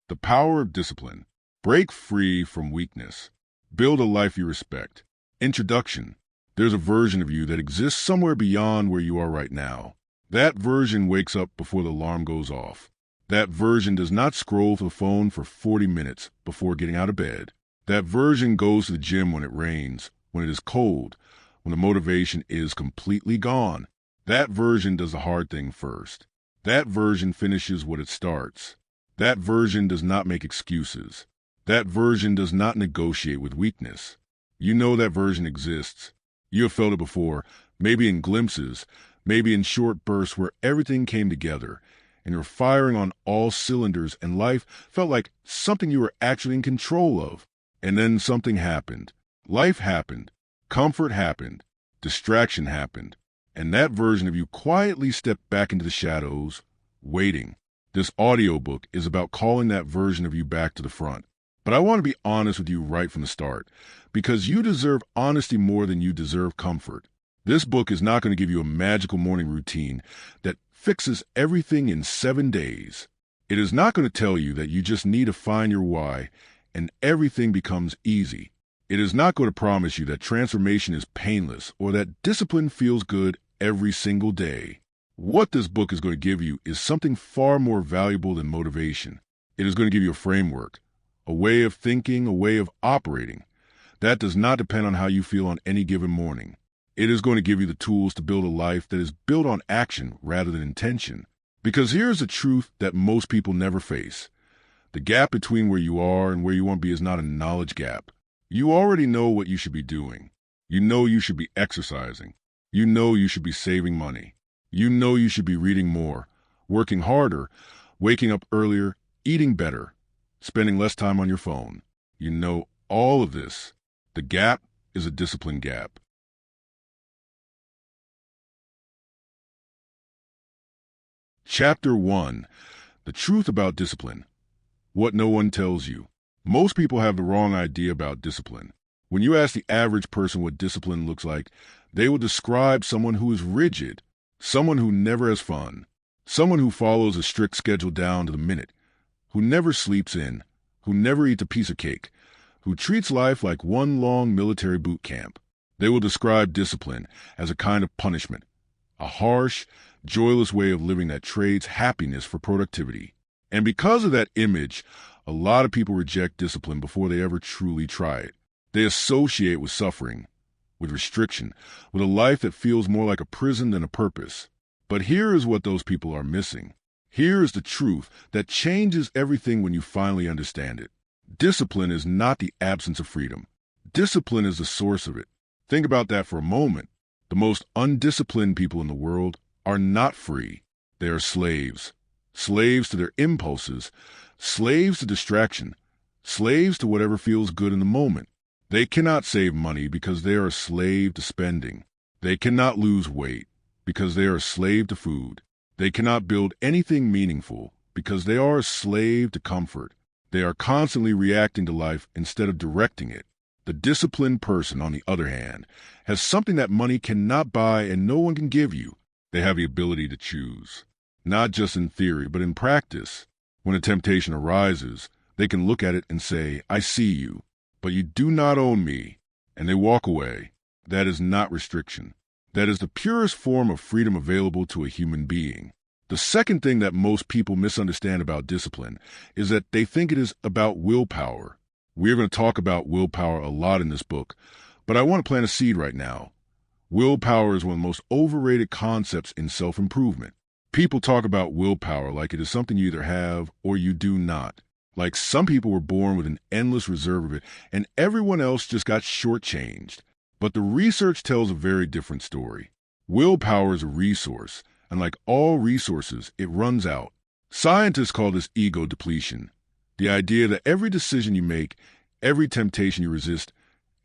The power of discipline. Break free from weakness. Build a life you respect. Introduction. There's a version of you that exists somewhere beyond where you are right now. That version wakes up before the alarm goes off. That version does not scroll the phone for 40 minutes before getting out of bed. That version goes to the gym when it rains, when it is cold, when the motivation is completely gone. That version does the hard thing first. That version finishes what it starts. That version does not make excuses. That version does not negotiate with weakness. You know that version exists. You have felt it before, maybe in glimpses, maybe in short bursts where everything came together, and you're firing on all cylinders and life felt like something you were actually in control of. And then something happened. Life happened. Comfort happened. Distraction happened. And that version of you quietly stepped back into the shadows, waiting. This audiobook is about calling that version of you back to the front. But I want to be honest with you right from the start, because you deserve honesty more than you deserve comfort. This book is not going to give you a magical morning routine that fixes everything in 7 days. It is not going to tell you that you just need to find your why and everything becomes easy. It is not going to promise you that transformation is painless or that discipline feels good every single day. What this book is going to give you is something far more valuable than motivation. It is going to give you a framework, a way of thinking, a way of operating. That does not depend on how you feel on any given morning. It is going to give you the tools to build a life that is built on action rather than intention. Because here's the truth that most people never face. The gap between where you are and where you want to be is not a knowledge gap. You already know what you should be doing. You know you should be exercising. You know you should be saving money. You know you should be reading more, working harder, waking up earlier, eating better, spending less time on your phone. You know all of this. The gap is a discipline gap. Chapter 1. The Truth About Discipline. What no one tells you. Most people have the wrong idea about discipline. When you ask the average person what discipline looks like, they will describe someone who is rigid, someone who never has fun, someone who follows a strict schedule down to the minute, who never sleeps in, who never eats a piece of cake, who treats life like one long military boot camp. They will describe discipline as a kind of punishment, a harsh, joyless way of living that trades happiness for productivity. And because of that image, a lot of people reject discipline before they ever truly try it. They associate with suffering, with restriction, with a life that feels more like a prison than a purpose. But here is what those people are missing. Here is the truth that changes everything when you finally understand it. Discipline is not the absence of freedom. Discipline is the source of it. Think about that for a moment. The most undisciplined people in the world are not free. They are slaves. Slaves to their impulses, slaves to distraction, slaves to whatever feels good in the moment. They cannot save money because they are a slave to spending. They cannot lose weight because they are a slave to food. They cannot build anything meaningful because they are a slave to comfort. They are constantly reacting to life instead of directing it. The disciplined person, on the other hand, has something that money cannot buy and no one can give you. They have the ability to choose. Not just in theory, but in practice. When a temptation arises, they can look at it and say, I see you, but you do not own me, and they walk away. That is not restriction. That is the purest form of freedom available to a human being. The second thing that most people misunderstand about discipline is that they think it is about willpower. We're going to talk about willpower a lot in this book, but I want to plant a seed right now. Willpower is one of the most overrated concepts in self-improvement. People talk about willpower like it is something you either have or you do not. Like some people were born with an endless reserve of it, and everyone else just got shortchanged. But the research tells a very different story. Willpower is a resource, and like all resources, it runs out. Scientists call this ego depletion. The idea that every decision you make, every temptation you resist,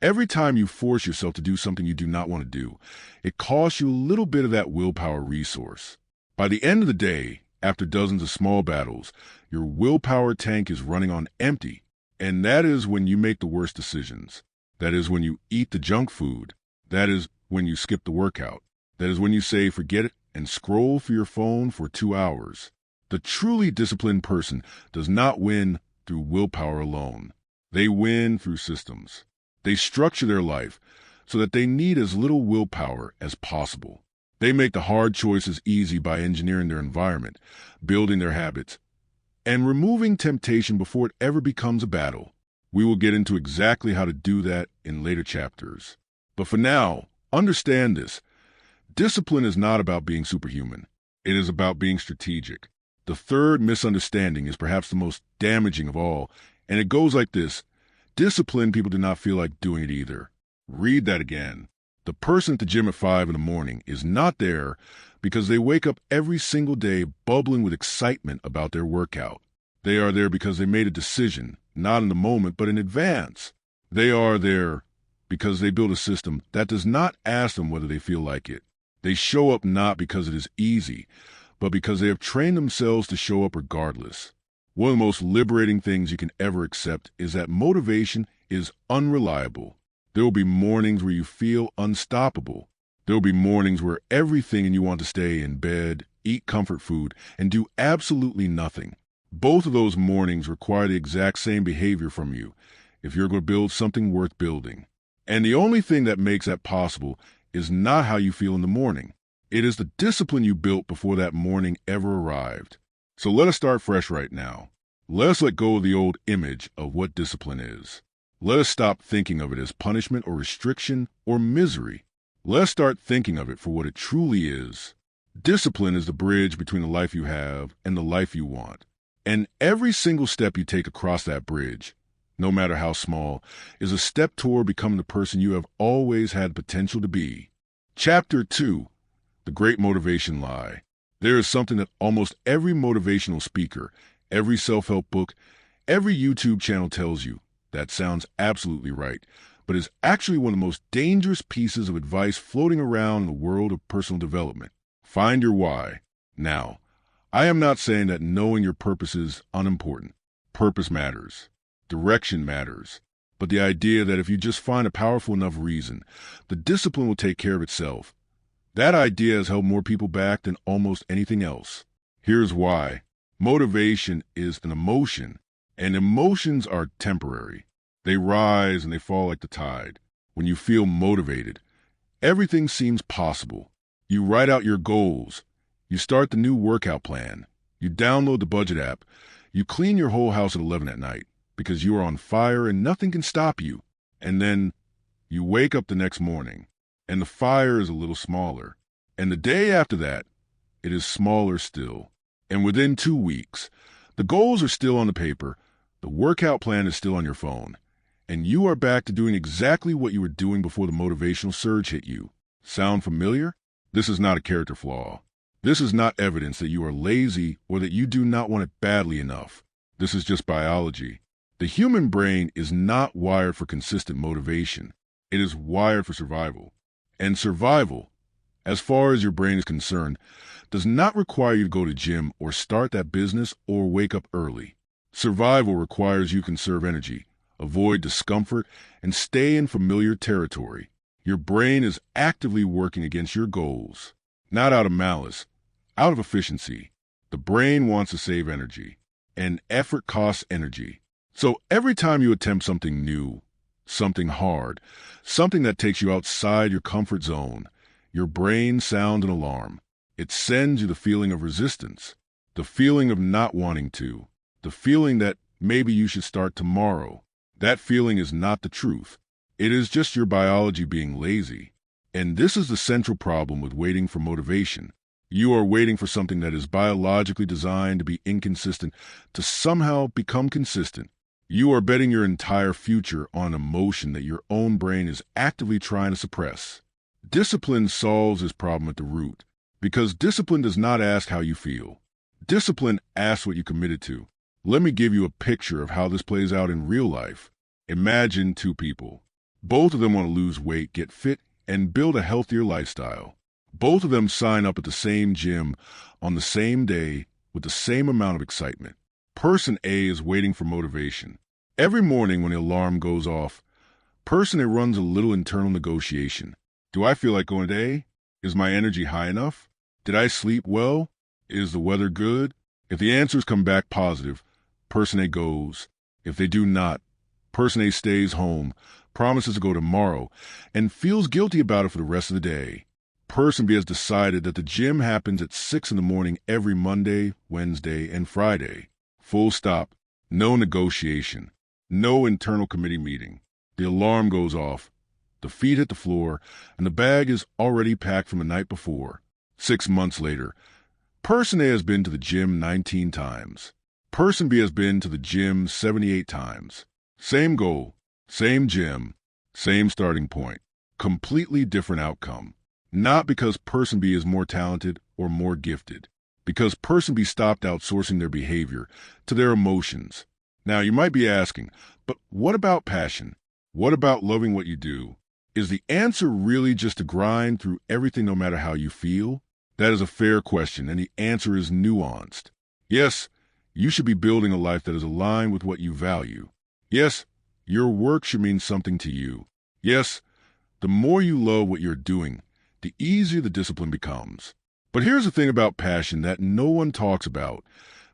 every time you force yourself to do something you do not want to do, it costs you a little bit of that willpower resource. By the end of the day, after dozens of small battles, your willpower tank is running on empty. And that is when you make the worst decisions. That is when you eat the junk food. That is when you skip the workout. That is when you say forget it and scroll for your phone for 2 hours. The truly disciplined person does not win through willpower alone. They win through systems. They structure their life so that they need as little willpower as possible. They make the hard choices easy by engineering their environment, building their habits, and removing temptation before it ever becomes a battle. We will get into exactly how to do that in later chapters. But for now, understand this. Discipline is not about being superhuman. It is about being strategic. The third misunderstanding is perhaps the most damaging of all, and it goes like this. Disciplined people do not feel like doing it either. Read that again. The person at the gym at 5 in the morning is not there because they wake up every single day bubbling with excitement about their workout. They are there because they made a decision, not in the moment, but in advance. They are there because they build a system that does not ask them whether they feel like it. They show up not because it is easy, but because they have trained themselves to show up regardless. One of the most liberating things you can ever accept is that motivation is unreliable. There will be mornings where you feel unstoppable. There will be mornings where everything and you want to stay in bed, eat comfort food, and do absolutely nothing. Both of those mornings require the exact same behavior from you if you're going to build something worth building. And the only thing that makes that possible is not how you feel in the morning. It is the discipline you built before that morning ever arrived. So let us start fresh right now. Let us let go of the old image of what discipline is. Let us stop thinking of it as punishment or restriction or misery. Let us start thinking of it for what it truly is. Discipline is the bridge between the life you have and the life you want. And every single step you take across that bridge, no matter how small, is a step toward becoming the person you have always had potential to be. Chapter 2, The Great Motivation Lie. There is something that almost every motivational speaker, every self-help book, every YouTube channel tells you. That sounds absolutely right, but is actually one of the most dangerous pieces of advice floating around in the world of personal development. Find your why. Now, I am not saying that knowing your purpose is unimportant. Purpose matters. Direction matters. But the idea that if you just find a powerful enough reason, the discipline will take care of itself. That idea has held more people back than almost anything else. Here's why. Motivation is an emotion, and emotions are temporary. They rise and they fall like the tide. When you feel motivated, everything seems possible. You write out your goals. You start the new workout plan. You download the budget app. You clean your whole house at 11 at night because you are on fire and nothing can stop you. And then you wake up the next morning and the fire is a little smaller. And the day after that, it is smaller still. And within 2 weeks, the goals are still on the paper, the workout plan is still on your phone, and you are back to doing exactly what you were doing before the motivational surge hit you. Sound familiar? This is not a character flaw. This is not evidence that you are lazy or that you do not want it badly enough. This is just biology. The human brain is not wired for consistent motivation. It is wired for survival. And survival, as far as your brain is concerned, does not require you to go to gym or start that business or wake up early. Survival requires you conserve energy, avoid discomfort, and stay in familiar territory. Your brain is actively working against your goals, not out of malice, out of efficiency. The brain wants to save energy, and effort costs energy. So every time you attempt something new, something hard, something that takes you outside your comfort zone, your brain sounds an alarm. It sends you the feeling of resistance, the feeling of not wanting to, the feeling that maybe you should start tomorrow. That feeling is not the truth. It is just your biology being lazy. And this is the central problem with waiting for motivation. You are waiting for something that is biologically designed to be inconsistent to somehow become consistent. You are betting your entire future on an emotion that your own brain is actively trying to suppress. Discipline solves this problem at the root, because discipline does not ask how you feel. Discipline asks what you committed to. Let me give you a picture of how this plays out in real life. Imagine 2 people. Both of them want to lose weight, get fit, and build a healthier lifestyle. Both of them sign up at the same gym on the same day with the same amount of excitement. Person A is waiting for motivation. Every morning when the alarm goes off, Person A runs a little internal negotiation. Do I feel like going today? Is my energy high enough? Did I sleep well? Is the weather good? If the answers come back positive, Person A goes. If they do not, Person A stays home, promises to go tomorrow, and feels guilty about it for the rest of the day. Person B has decided that the gym happens at 6 in the morning every Monday, Wednesday, and Friday. Full stop. No negotiation. No internal committee meeting. The alarm goes off. The feet hit the floor, and the bag is already packed from the night before. 6 months later, Person A has been to the gym 19 times. Person B has been to the gym 78 times. Same goal, same gym, same starting point. Completely different outcome. Not because Person B is more talented or more gifted. Because Person B stopped outsourcing their behavior to their emotions. Now, you might be asking, but what about passion? What about loving what you do? Is the answer really just to grind through everything no matter how you feel? That is a fair question, and the answer is nuanced. Yes, you should be building a life that is aligned with what you value. Yes, your work should mean something to you. Yes, the more you love what you're doing, the easier the discipline becomes. But here's the thing about passion that no one talks about.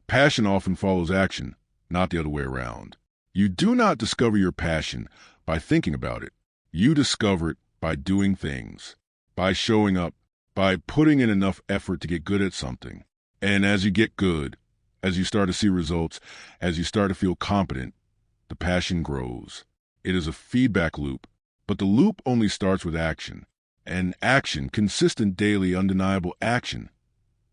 Passion often follows action, not the other way around. You do not discover your passion by thinking about it. You discover it by doing things, by showing up, by putting in enough effort to get good at something. And as you get good, as you start to see results, as you start to feel competent, the passion grows. It is a feedback loop, but the loop only starts with action. And action, consistent, daily, undeniable action,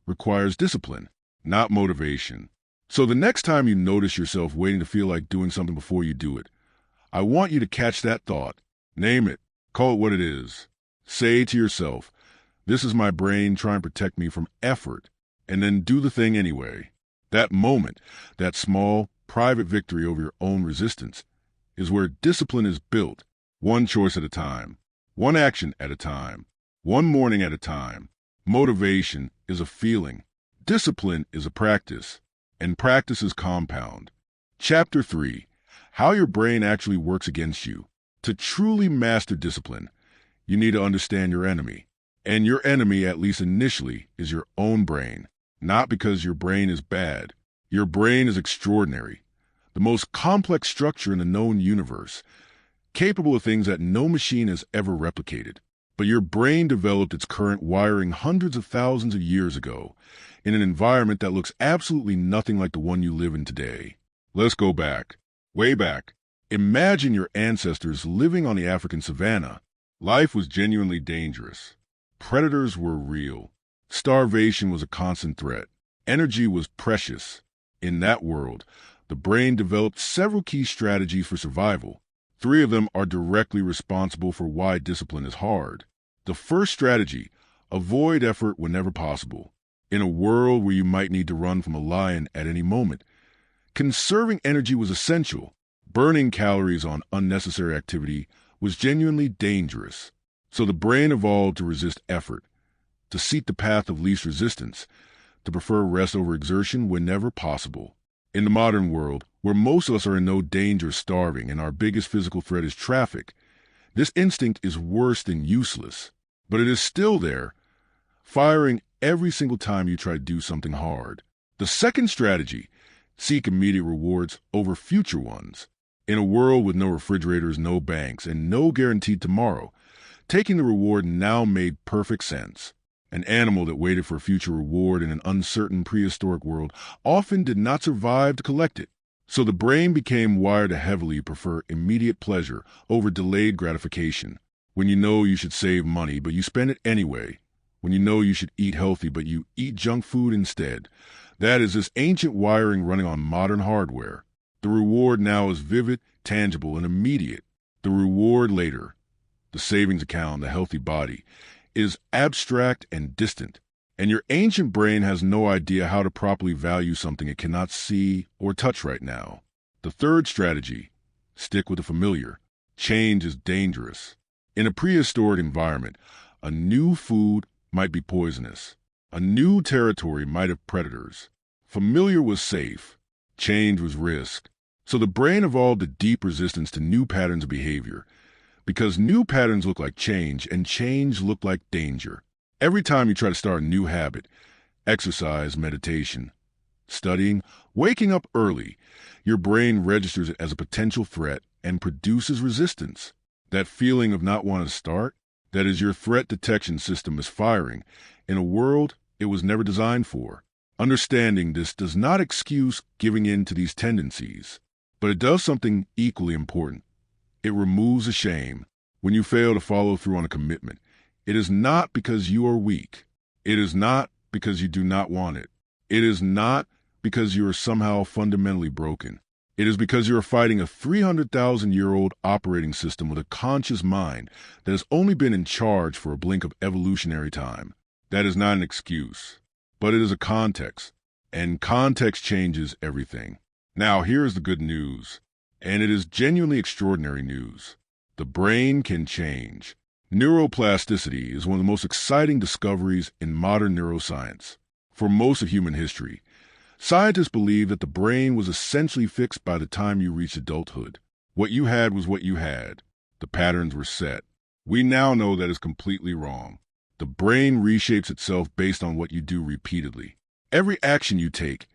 requires discipline, not motivation. So the next time you notice yourself waiting to feel like doing something before you do it, I want you to catch that thought. Name it. Call it what it is. Say to yourself, this is my brain trying to protect me from effort, and then do the thing anyway. That moment, that small, private victory over your own resistance, is where discipline is built, one choice at a time, one action at a time, one morning at a time. Motivation is a feeling. Discipline is a practice, and practice is compound. Chapter 3. How your brain actually works against you. To truly master discipline, you need to understand your enemy. And your enemy, at least initially, is your own brain. Not because your brain is bad. Your brain is extraordinary. The most complex structure in the known universe, capable of things that no machine has ever replicated. But your brain developed its current wiring hundreds of thousands of years ago in an environment that looks absolutely nothing like the one you live in today. Let's go back, way back. Imagine your ancestors living on the African savanna. Life was genuinely dangerous. Predators were real. Starvation was a constant threat. Energy was precious. In that world, the brain developed several key strategies for survival. 3 of them are directly responsible for why discipline is hard. The first strategy, avoid effort whenever possible. In a world where you might need to run from a lion at any moment, conserving energy was essential. Burning calories on unnecessary activity was genuinely dangerous. So the brain evolved to resist effort, to seek the path of least resistance, to prefer rest over exertion whenever possible. In the modern world, where most of us are in no danger of starving and our biggest physical threat is traffic, this instinct is worse than useless. But it is still there, firing every single time you try to do something hard. The second strategy, seek immediate rewards over future ones. In a world with no refrigerators, no banks, and no guaranteed tomorrow, taking the reward now made perfect sense. An animal that waited for a future reward in an uncertain prehistoric world often did not survive to collect it. So the brain became wired to heavily prefer immediate pleasure over delayed gratification. When you know you should save money, but you spend it anyway. When you know you should eat healthy, but you eat junk food instead. That is this ancient wiring running on modern hardware. The reward now is vivid, tangible, and immediate. The reward later, the savings account, the healthy body, is abstract and distant. And your ancient brain has no idea how to properly value something it cannot see or touch right now. The third strategy, stick with the familiar. Change is dangerous. In a prehistoric environment, a new food might be poisonous. A new territory might have predators. Familiar was safe. Change was risk. So the brain evolved a deep resistance to new patterns of behavior, because new patterns look like change, and change look like danger. Every time you try to start a new habit, exercise, meditation, studying, waking up early. Your brain registers it as a potential threat and produces resistance. That feeling of not wanting to start, that is your threat detection system is firing in a world it was never designed for. Understanding this does not excuse giving in to these tendencies, but it does something equally important. It removes the shame. When you fail to follow through on a commitment, it is not because you are weak. It is not because you do not want it. It is not because you are somehow fundamentally broken. It is because you are fighting a 300,000-year-old operating system with a conscious mind that has only been in charge for a blink of evolutionary time. That is not an excuse, but it is a context, and context changes everything. Now, here is the good news, and it is genuinely extraordinary news. The brain can change. Neuroplasticity is one of the most exciting discoveries in modern neuroscience. For most of human history, scientists believed that the brain was essentially fixed by the time you reached adulthood. What you had was what you had. The patterns were set. We now know that is completely wrong. The brain reshapes itself based on what you do repeatedly. Every action you take,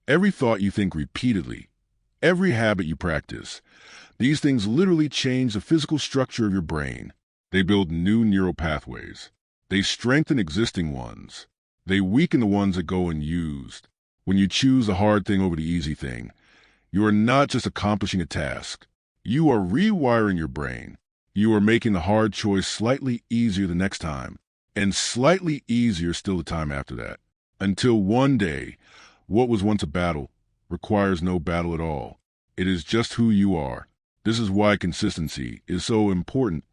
every thought you think repeatedly, every habit you practice, these things literally change the physical structure of your brain. They build new neural pathways. They strengthen existing ones. They weaken the ones that go unused. When you choose the hard thing over the easy thing, you are not just accomplishing a task. You are rewiring your brain. You are making the hard choice slightly easier the next time, and slightly easier still the time after that. Until one day, what was once a battle requires no battle at all. It is just who you are. This is why consistency is so important,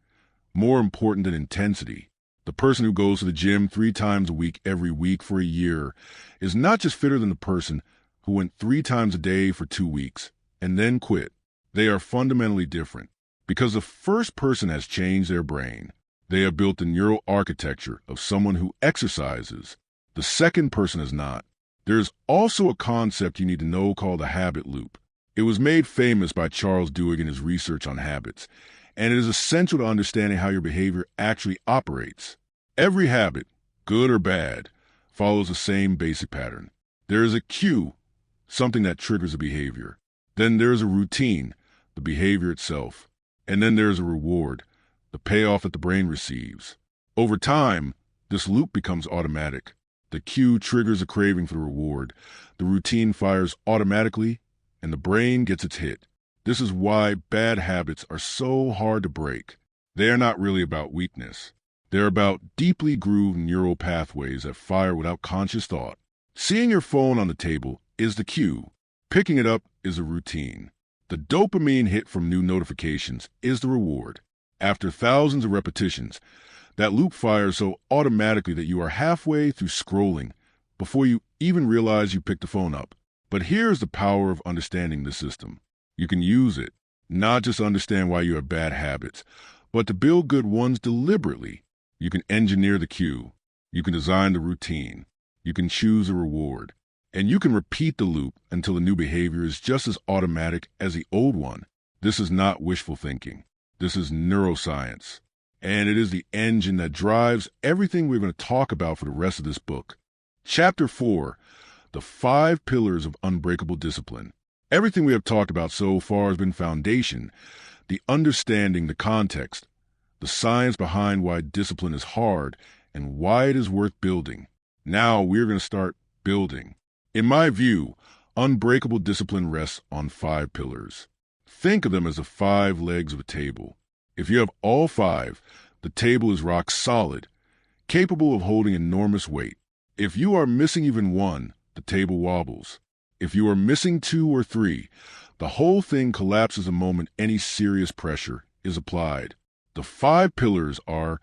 more important than intensity. The person who goes to the gym 3 times a week every week for a year is not just fitter than the person who went 3 times a day for 2 weeks and then quit. They are fundamentally different because the first person has changed their brain. They have built the neural architecture of someone who exercises. The second person has not. There is also a concept you need to know called the habit loop. It was made famous by Charles Duhigg in his research on habits, and it is essential to understanding how your behavior actually operates. Every habit, good or bad, follows the same basic pattern. There is a cue, something that triggers a behavior. Then there is a routine, the behavior itself. And then there is a reward, the payoff that the brain receives. Over time, this loop becomes automatic. The cue triggers a craving for the reward. The routine fires automatically, and the brain gets its hit. This is why bad habits are so hard to break. They are not really about weakness. They're about deeply grooved neural pathways that fire without conscious thought. Seeing your phone on the table is the cue. Picking it up is a routine. The dopamine hit from new notifications is the reward. After thousands of repetitions, that loop fires so automatically that you are halfway through scrolling before you even realize you picked the phone up. But here's the power of understanding the system. You can use it, not just to understand why you have bad habits, but to build good ones deliberately. You can engineer the cue. You can design the routine. You can choose a reward. And you can repeat the loop until the new behavior is just as automatic as the old one. This is not wishful thinking. This is neuroscience. And it is the engine that drives everything we're going to talk about for the rest of this book. Chapter 4, The 5 Pillars of Unbreakable Discipline. Everything we have talked about so far has been foundation, the understanding, the context, the science behind why discipline is hard and why it is worth building. Now we're going to start building. In my view, unbreakable discipline rests on 5 pillars. Think of them as the 5 legs of a table. If you have all 5, the table is rock solid, capable of holding enormous weight. If you are missing even one, the table wobbles. If you are missing 2 or 3, the whole thing collapses the moment any serious pressure is applied. The 5 pillars are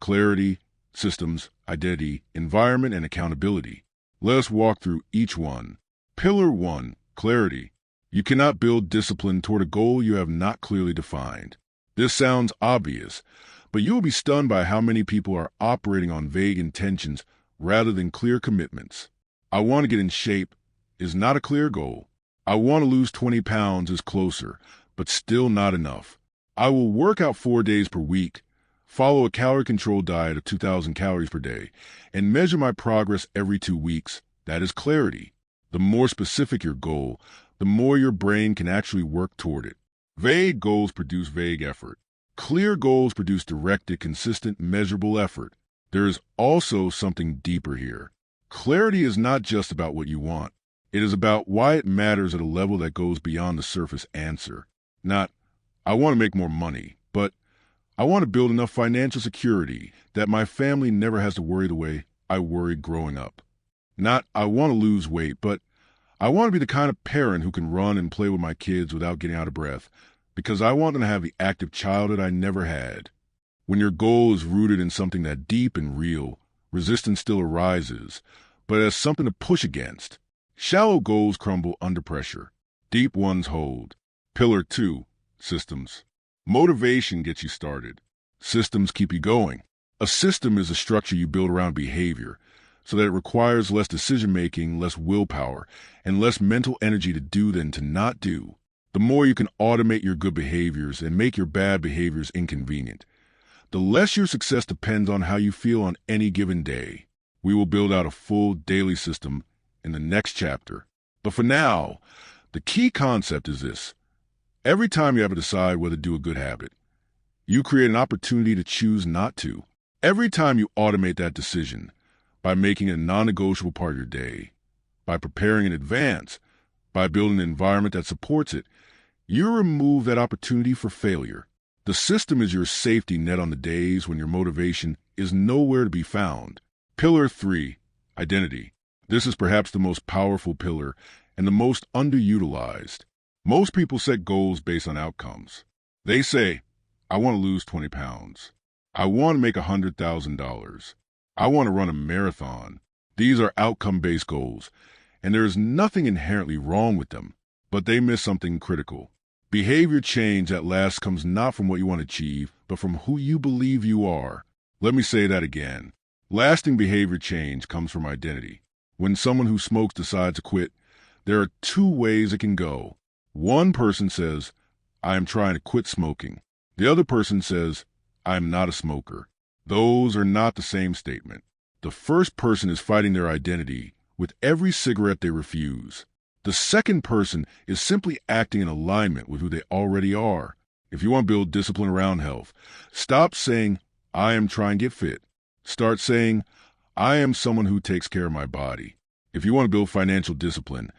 clarity, systems, identity, environment, and accountability. Let us walk through each one. Pillar 1, clarity. You cannot build discipline toward a goal you have not clearly defined. This sounds obvious, but you will be stunned by how many people are operating on vague intentions rather than clear commitments. I want to get in shape is not a clear goal. I want to lose 20 pounds is closer, but still not enough. I will work out 4 days per week, follow a calorie-controlled diet of 2,000 calories per day, and measure my progress every 2 weeks. That is clarity. The more specific your goal, the more your brain can actually work toward it. Vague goals produce vague effort. Clear goals produce directed, consistent, measurable effort. There is also something deeper here. Clarity is not just about what you want. It is about why it matters at a level that goes beyond the surface answer. Not, I want to make more money, but I want to build enough financial security that my family never has to worry the way I worried growing up. Not, I want to lose weight, but I want to be the kind of parent who can run and play with my kids without getting out of breath, because I want them to have the active childhood I never had. When your goal is rooted in something that deep and real, resistance still arises, but as something to push against. Shallow goals crumble under pressure. Deep ones hold. Pillar 2, systems. Motivation gets you started. Systems keep you going. A system is a structure you build around behavior, so that it requires less decision-making, less willpower, and less mental energy to do than to not do. The more you can automate your good behaviors and make your bad behaviors inconvenient, the less your success depends on how you feel on any given day. We will build out a full daily system in the next chapter. But for now, the key concept is this. Every time you have to decide whether to do a good habit, you create an opportunity to choose not to. Every time you automate that decision, by making it a non-negotiable part of your day, by preparing in advance, by building an environment that supports it, you remove that opportunity for failure. The system is your safety net on the days when your motivation is nowhere to be found. Pillar 3, identity. This is perhaps the most powerful pillar and the most underutilized. Most people set goals based on outcomes. They say, I want to lose 20 pounds. I want to make $100,000. I want to run a marathon. These are outcome-based goals, and there is nothing inherently wrong with them, but they miss something critical. Behavior change at last comes not from what you want to achieve, but from who you believe you are. Let me say that again. Lasting behavior change comes from identity. When someone who smokes decides to quit, there are two ways it can go. One person says, I am trying to quit smoking. The other person says, I am not a smoker. Those are not the same statement. The first person is fighting their identity with every cigarette they refuse. The second person is simply acting in alignment with who they already are. If you want to build discipline around health, stop saying, I am trying to get fit. Start saying, I am someone who takes care of my body. If you want to build financial discipline,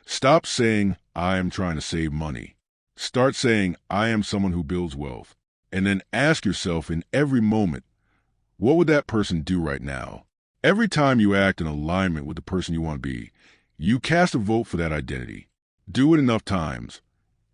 stop saying, I am trying to save money. Start saying, I am someone who builds wealth. And then ask yourself in every moment, what would that person do right now? Every time you act in alignment with the person you want to be, you cast a vote for that identity. Do it enough times,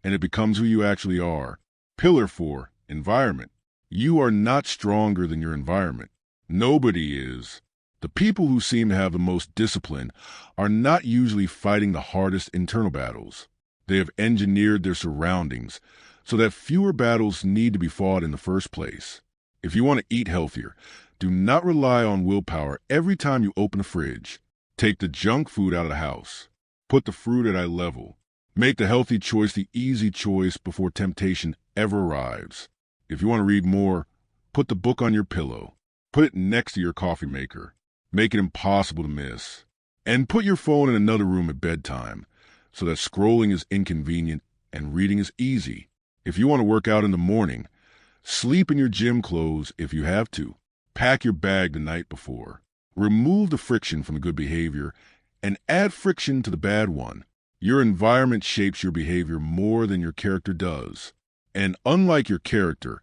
and it becomes who you actually are. Pillar 4, environment. You are not stronger than your environment. Nobody is. The people who seem to have the most discipline are not usually fighting the hardest internal battles. They have engineered their surroundings so that fewer battles need to be fought in the first place. If you want to eat healthier, do not rely on willpower every time you open a fridge. Take the junk food out of the house. Put the fruit at eye level. Make the healthy choice the easy choice before temptation ever arrives. If you want to read more, put the book on your pillow. Put it next to your coffee maker. Make it impossible to miss. And put your phone in another room at bedtime so that scrolling is inconvenient and reading is easy. If you want to work out in the morning, sleep in your gym clothes if you have to. Pack your bag the night before. Remove the friction from the good behavior and add friction to the bad one. Your environment shapes your behavior more than your character does. And unlike your character,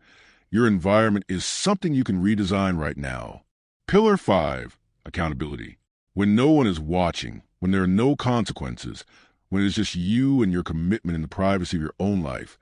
your environment is something you can redesign right now. Pillar 5, accountability. When no one is watching, when there are no consequences, when it's just you and your commitment in the privacy of your own life,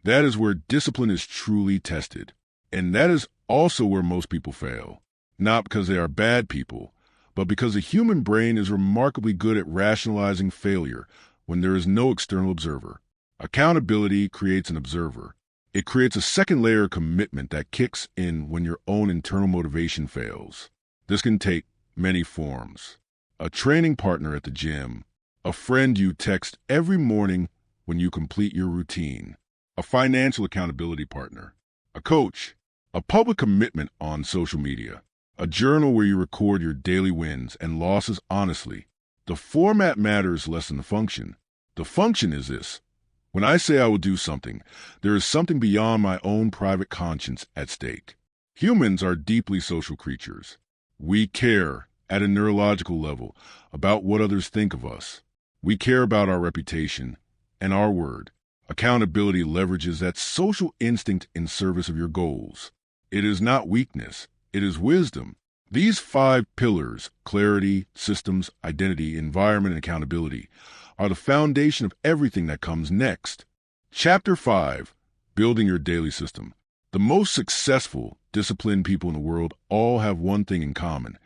that is where discipline is truly tested. And that is also where most people fail. Not because they are bad people, but because the human brain is remarkably good at rationalizing failure when there is no external observer. Accountability creates an observer. It creates a second layer of commitment that kicks in when your own internal motivation fails. This can take many forms. A training partner at the gym, a friend you text every morning when you complete your routine, a financial accountability partner, a coach, a public commitment on social media, a journal where you record your daily wins and losses honestly. The format matters less than the function. The function is this. When I say I will do something, there is something beyond my own private conscience at stake. Humans are deeply social creatures. We care, at a neurological level, about what others think of us. We care about our reputation and our word. Accountability leverages that social instinct in service of your goals. It is not weakness. It is wisdom. These 5 pillars, clarity, systems, identity, environment, and accountability, are the foundation of everything that comes next. Chapter 5, Building Your Daily System. The most successful, disciplined people in the world all have one thing in common,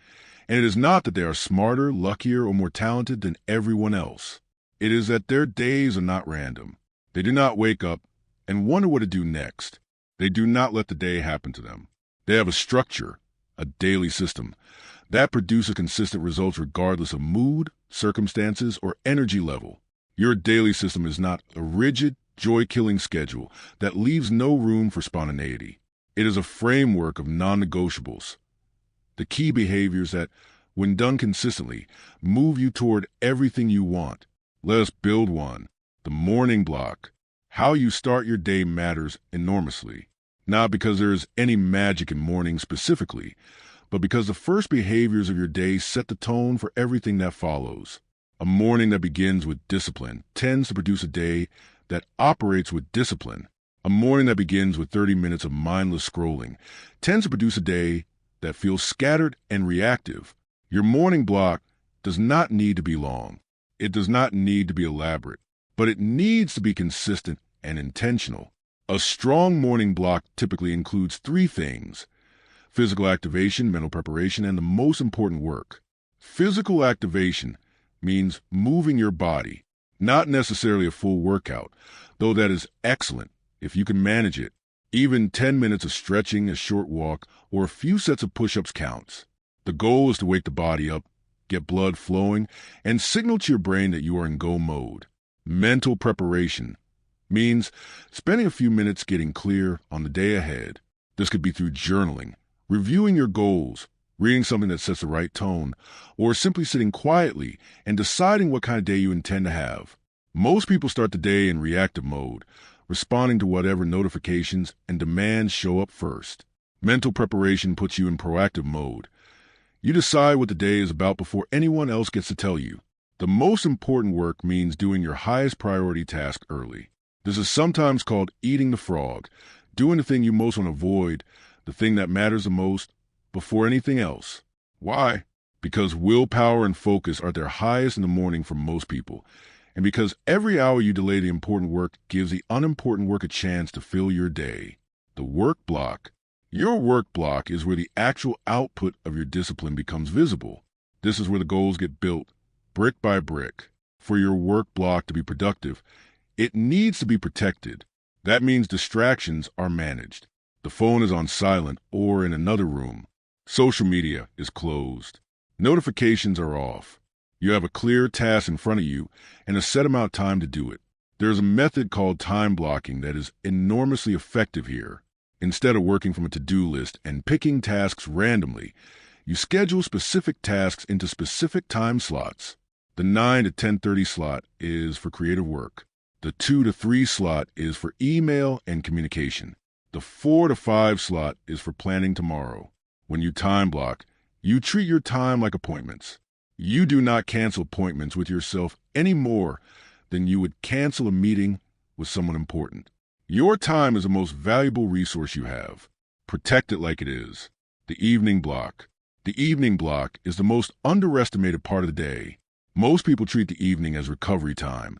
and it is not that they are smarter, luckier, or more talented than everyone else. It is that their days are not random. They do not wake up and wonder what to do next. They do not let the day happen to them. They have a structure, a daily system, that produces consistent results regardless of mood, circumstances, or energy level. Your daily system is not a rigid, joy-killing schedule that leaves no room for spontaneity. It is a framework of non-negotiables, the key behaviors that, when done consistently, move you toward everything you want. Let us build one. The morning block. How you start your day matters enormously, not because there is any magic in morning specifically, but because the first behaviors of your day set the tone for everything that follows. A morning that begins with discipline tends to produce a day that operates with discipline. A morning that begins with 30 minutes of mindless scrolling tends to produce a day that feels scattered and reactive. Your morning block does not need to be long. It does not need to be elaborate, but it needs to be consistent and intentional. A strong morning block typically includes 3 things: physical activation, mental preparation, and the most important work. Physical activation means moving your body, not necessarily a full workout, though that is excellent if you can manage it. Even 10 minutes of stretching, a short walk, or a few sets of push-ups counts. The goal is to wake the body up, get blood flowing, and signal to your brain that you are in go mode. Mental preparation means spending a few minutes getting clear on the day ahead. This could be through journaling, reviewing your goals, reading something that sets the right tone, or simply sitting quietly and deciding what kind of day you intend to have. Most people start the day in reactive mode, responding to whatever notifications and demands show up first. Mental preparation puts you in proactive mode. You decide what the day is about before anyone else gets to tell you. The most important work means doing your highest priority task early. This is sometimes called eating the frog, doing the thing you most want to avoid, the thing that matters the most, before anything else. Why? Because willpower and focus are at their highest in the morning for most people, and because every hour you delay the important work gives the unimportant work a chance to fill your day. The work block. Your work block is where the actual output of your discipline becomes visible. This is where the goals get built, brick by brick. For your work block to be productive, it needs to be protected. That means distractions are managed. The phone is on silent or in another room. Social media is closed. Notifications are off. You have a clear task in front of you and a set amount of time to do it. There's a method called time blocking that is enormously effective here. Instead of working from a to-do list and picking tasks randomly, you schedule specific tasks into specific time slots. The 9 to 10:30 slot is for creative work. The 2 to 3 slot is for email and communication. The 4 to 5 slot is for planning tomorrow. When you time block, you treat your time like appointments. You do not cancel appointments with yourself any more than you would cancel a meeting with someone important. Your time is the most valuable resource you have. Protect it like it is. The evening block. The evening block is the most underestimated part of the day. Most people treat the evening as recovery time,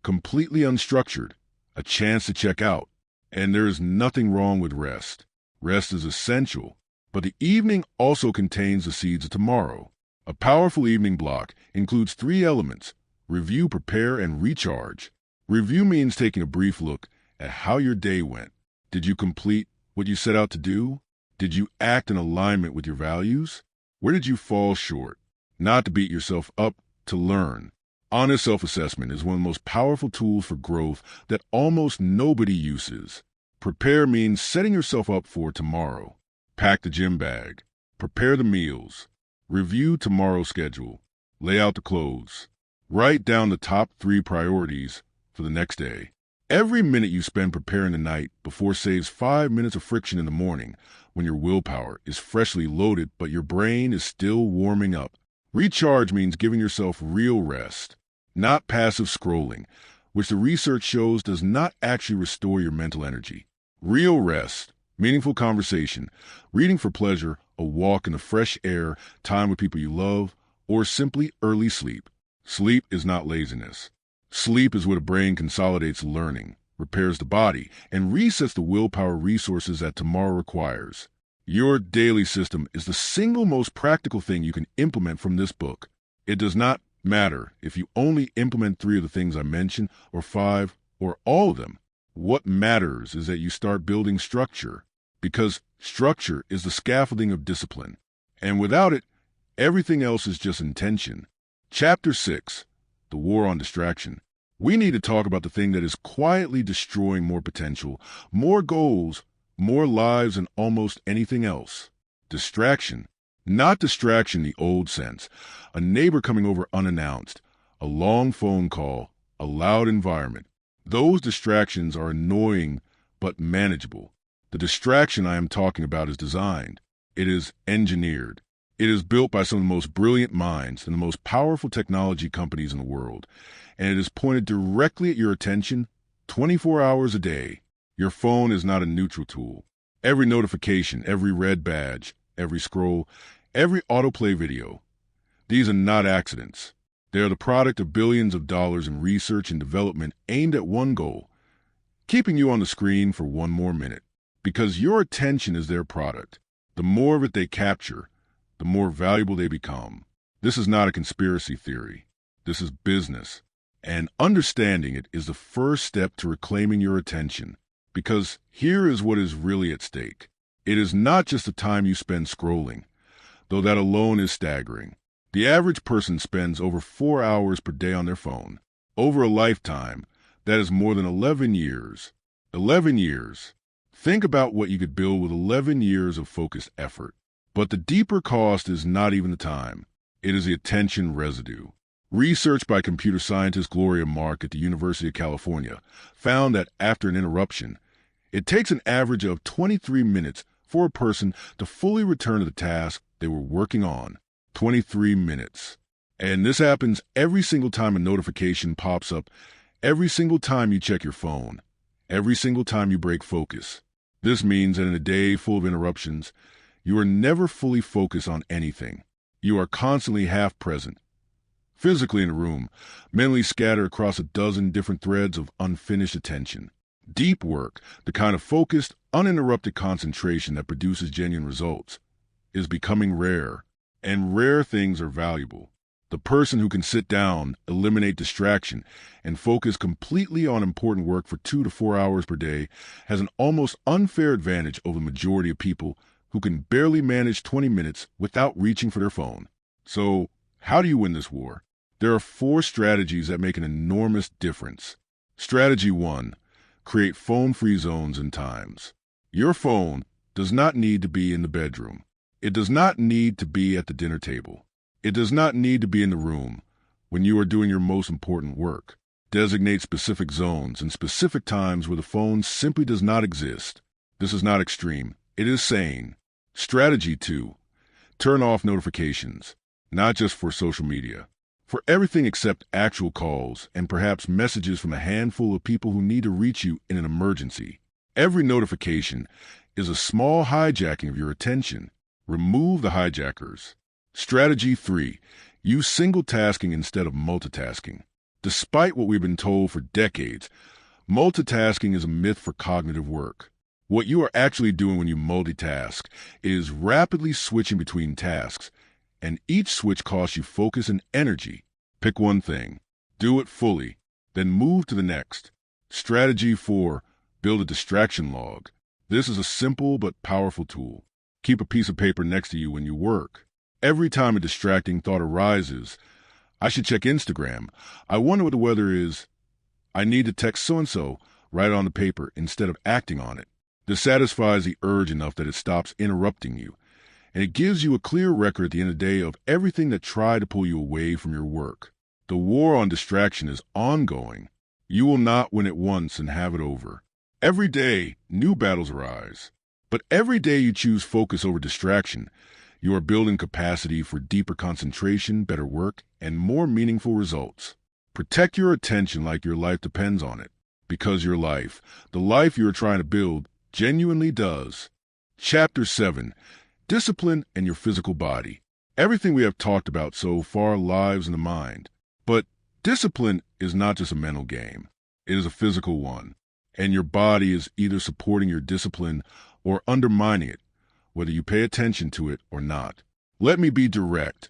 completely unstructured, a chance to check out. And there is nothing wrong with rest. Rest is essential. But the evening also contains the seeds of tomorrow. A powerful evening block includes 3 elements: review, prepare, and recharge. Review means taking a brief look at how your day went. Did you complete what you set out to do? Did you act in alignment with your values? Where did you fall short? Not to beat yourself up, to learn. Honest self-assessment is one of the most powerful tools for growth that almost nobody uses. Prepare means setting yourself up for tomorrow. Pack the gym bag. Prepare the meals. Review tomorrow's schedule. Lay out the clothes. Write down the top 3 priorities for the next day. Every minute you spend preparing the night before saves 5 minutes of friction in the morning when your willpower is freshly loaded but your brain is still warming up. Recharge means giving yourself real rest, not passive scrolling, which the research shows does not actually restore your mental energy. Real rest, meaningful conversation, reading for pleasure, a walk in the fresh air, time with people you love, or simply early sleep. Sleep is not laziness. Sleep is where the brain consolidates learning, repairs the body, and resets the willpower resources that tomorrow requires. Your daily system is the single most practical thing you can implement from this book. It does not matter if you only implement 3 of the things I mentioned, or 5, or all of them. What matters is that you start building structure, because structure is the scaffolding of discipline. And without it, everything else is just intention. Chapter 6, The War on Distraction. We need to talk about the thing that is quietly destroying more potential, more goals, more lives than almost anything else. Distraction. Not distraction the old sense. A neighbor coming over unannounced, a long phone call, a loud environment. Those distractions are annoying but manageable. The distraction I am talking about is designed. It is engineered. It is built by some of the most brilliant minds and the most powerful technology companies in the world, and it is pointed directly at your attention 24 hours a day. Your phone is not a neutral tool. Every notification, every red badge, every scroll, every autoplay video, these are not accidents. They are the product of billions of dollars in research and development aimed at one goal, keeping you on the screen for one more minute. Because your attention is their product. The more of it they capture, the more valuable they become. This is not a conspiracy theory. This is business. And understanding it is the first step to reclaiming your attention. Because here is what is really at stake. It is not just the time you spend scrolling, though that alone is staggering. The average person spends over 4 hours per day on their phone. Over a lifetime, that is more than 11 years. 11 years. Think about what you could build with 11 years of focused effort. But the deeper cost is not even the time. It is the attention residue. Research by computer scientist Gloria Mark at the University of California found that after an interruption, it takes an average of 23 minutes for a person to fully return to the task they were working on. 23 minutes. And this happens every single time a notification pops up, every single time you check your phone, every single time you break focus. This means that in a day full of interruptions, you are never fully focused on anything. You are constantly half present, physically in a room, mentally scattered across a dozen different threads of unfinished attention. Deep work, the kind of focused, uninterrupted concentration that produces genuine results, is becoming rare, and rare things are valuable. The person who can sit down, eliminate distraction, and focus completely on important work for 2 to 4 hours per day has an almost unfair advantage over the majority of people who can barely manage 20 minutes without reaching for their phone. So, how do you win this war? There are 4 strategies that make an enormous difference. Strategy 1. Create phone-free zones and times. Your phone does not need to be in the bedroom. It does not need to be at the dinner table. It does not need to be in the room when you are doing your most important work. Designate specific zones and specific times where the phone simply does not exist. This is not extreme. It is sane. Strategy 2. Turn off notifications, not just for social media. For everything except actual calls and perhaps messages from a handful of people who need to reach you in an emergency. Every notification is a small hijacking of your attention. Remove the hijackers. Strategy 3. Use single tasking instead of multitasking. Despite what we've been told for decades, multitasking is a myth for cognitive work. What you are actually doing when you multitask is rapidly switching between tasks, and each switch costs you focus and energy. Pick one thing, do it fully, then move to the next. Strategy 4. Build a distraction log. This is a simple but powerful tool. Keep a piece of paper next to you when you work. Every time a distracting thought arises, I should check Instagram. I wonder what the weather is. I need to text so-and-so. Write it on the paper instead of acting on it. This satisfies the urge enough that it stops interrupting you, and it gives you a clear record at the end of the day of everything that tried to pull you away from your work. The war on distraction is ongoing. You will not win it once and have it over. Every day, new battles arise. But every day you choose focus over distraction, you are building capacity for deeper concentration, better work, and more meaningful results. Protect your attention like your life depends on it, because your life, the life you are trying to build, genuinely does. Chapter 7. Discipline and your physical body. Everything we have talked about so far lives in the mind. But discipline is not just a mental game. It is a physical one. And your body is either supporting your discipline or undermining it, whether you pay attention to it or not. Let me be direct.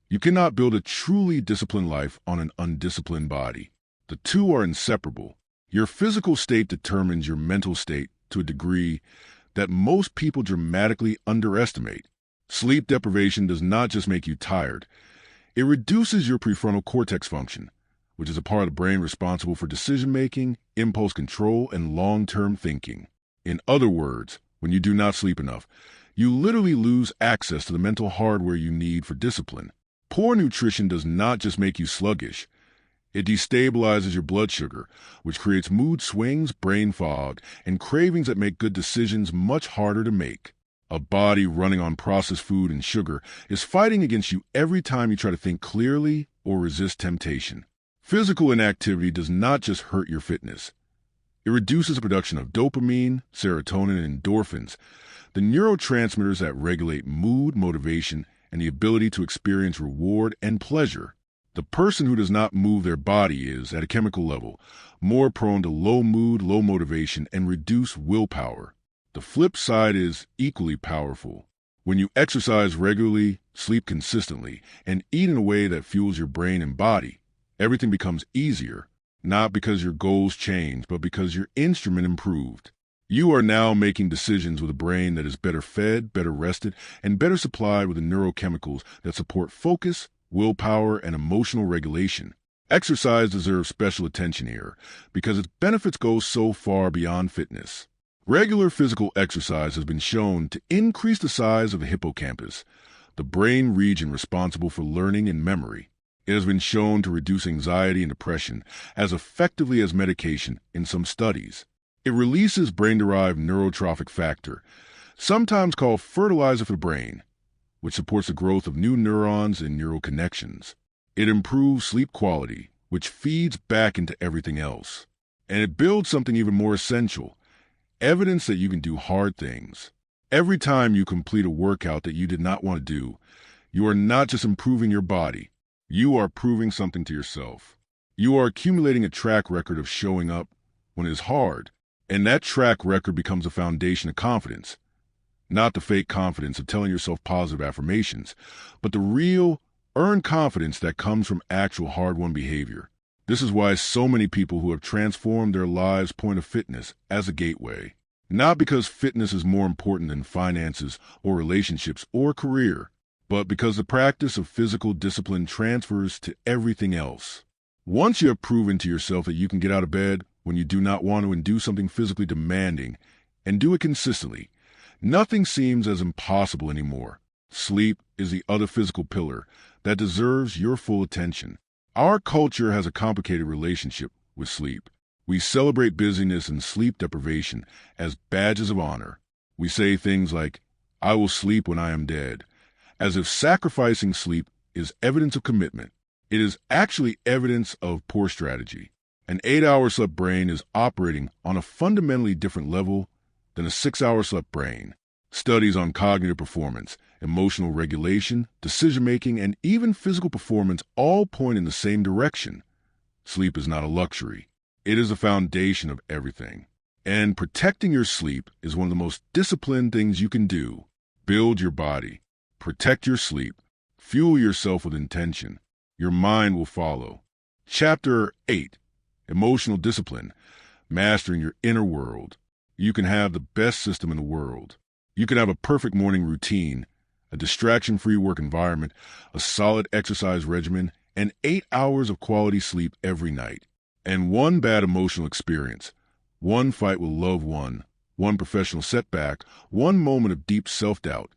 You cannot build a truly disciplined life on an undisciplined body. The two are inseparable. Your physical state determines your mental state to a degree that most people dramatically underestimate. Sleep deprivation does not just make you tired. It reduces your prefrontal cortex function, which is a part of the brain responsible for decision-making, impulse control, and long-term thinking. In other words, when you do not sleep enough, you literally lose access to the mental hardware you need for discipline. Poor nutrition does not just make you sluggish. It destabilizes your blood sugar, which creates mood swings, brain fog, and cravings that make good decisions much harder to make. A body running on processed food and sugar is fighting against you every time you try to think clearly or resist temptation. Physical inactivity does not just hurt your fitness. It reduces the production of dopamine, serotonin, and endorphins, the neurotransmitters that regulate mood, motivation, and the ability to experience reward and pleasure. The person who does not move their body is, at a chemical level, more prone to low mood, low motivation, and reduced willpower. The flip side is equally powerful. When you exercise regularly, sleep consistently, and eat in a way that fuels your brain and body, everything becomes easier, not because your goals changed, but because your instrument improved. You are now making decisions with a brain that is better fed, better rested, and better supplied with the neurochemicals that support focus, willpower, and emotional regulation. Exercise deserves special attention here because its benefits go so far beyond fitness. Regular physical exercise has been shown to increase the size of the hippocampus, the brain region responsible for learning and memory. It has been shown to reduce anxiety and depression as effectively as medication in some studies. It releases brain-derived neurotrophic factor, sometimes called fertilizer for the brain, which supports the growth of new neurons and neural connections. It improves sleep quality, which feeds back into everything else. And it builds something even more essential, evidence that you can do hard things. Every time you complete a workout that you did not want to do, you are not just improving your body, you are proving something to yourself. You are accumulating a track record of showing up when it is hard, and that track record becomes a foundation of confidence. Not the fake confidence of telling yourself positive affirmations, but the real, earned confidence that comes from actual hard-won behavior. This is why so many people who have transformed their lives point to fitness as a gateway. Not because fitness is more important than finances or relationships or career, but because the practice of physical discipline transfers to everything else. Once you have proven to yourself that you can get out of bed when you do not want to and do something physically demanding, and do it consistently, nothing seems as impossible anymore. Sleep is the other physical pillar that deserves your full attention. Our culture has a complicated relationship with sleep. We celebrate busyness and sleep deprivation as badges of honor. We say things like, "I will sleep when I am dead," as if sacrificing sleep is evidence of commitment. It is actually evidence of poor strategy. An 8-hour slept brain is operating on a fundamentally different level than a 6-hour slept brain. Studies on cognitive performance, emotional regulation, decision-making, and even physical performance all point in the same direction. Sleep is not a luxury. It is the foundation of everything. And protecting your sleep is one of the most disciplined things you can do. Build your body. Protect your sleep. Fuel yourself with intention. Your mind will follow. Chapter 8. Emotional Discipline. Mastering your inner world. You can have the best system in the world. You can have a perfect morning routine, a distraction-free work environment, a solid exercise regimen, and 8 hours of quality sleep every night. And one bad emotional experience, one fight with a loved one, one professional setback, one moment of deep self-doubt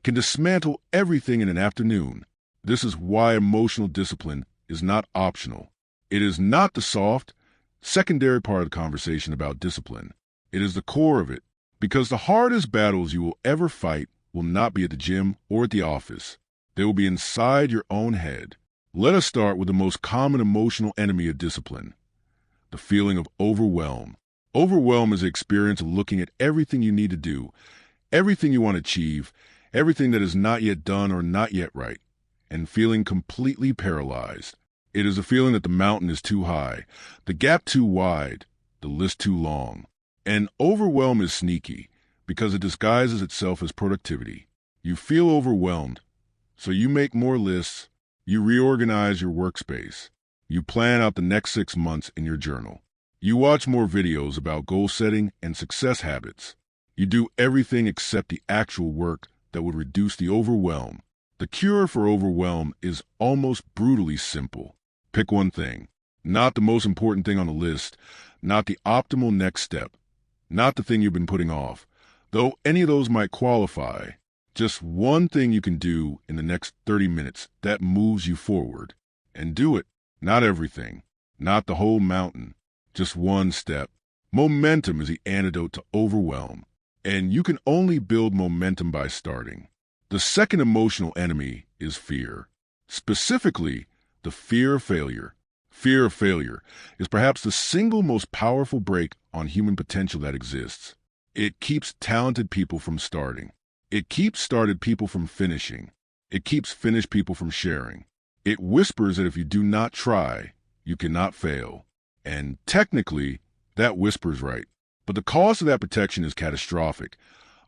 can dismantle everything in an afternoon. This is why emotional discipline is not optional. It is not the soft, secondary part of the conversation about discipline. It is the core of it, because the hardest battles you will ever fight will not be at the gym or at the office. They will be inside your own head. Let us start with the most common emotional enemy of discipline, the feeling of overwhelm. Overwhelm is the experience of looking at everything you need to do, everything you want to achieve, everything that is not yet done or not yet right, and feeling completely paralyzed. It is a feeling that the mountain is too high, the gap too wide, the list too long. And overwhelm is sneaky because it disguises itself as productivity. You feel overwhelmed, so you make more lists, you reorganize your workspace, you plan out the next 6 months in your journal. You watch more videos about goal setting and success habits. You do everything except the actual work that would reduce the overwhelm. The cure for overwhelm is almost brutally simple. Pick one thing, not the most important thing on the list, not the optimal next step, not the thing you've been putting off, though any of those might qualify. Just one thing you can do in the next 30 minutes that moves you forward. And do it. Not everything, not the whole mountain, just one step. Momentum is the antidote to overwhelm, and you can only build momentum by starting. The second emotional enemy is fear. Specifically, the fear of failure. Fear of failure is perhaps the single most powerful brake on human potential that exists. It keeps talented people from starting. It keeps started people from finishing. It keeps finished people from sharing. It whispers that if you do not try, you cannot fail. And technically, that whisper's right. But the cost of that protection is catastrophic.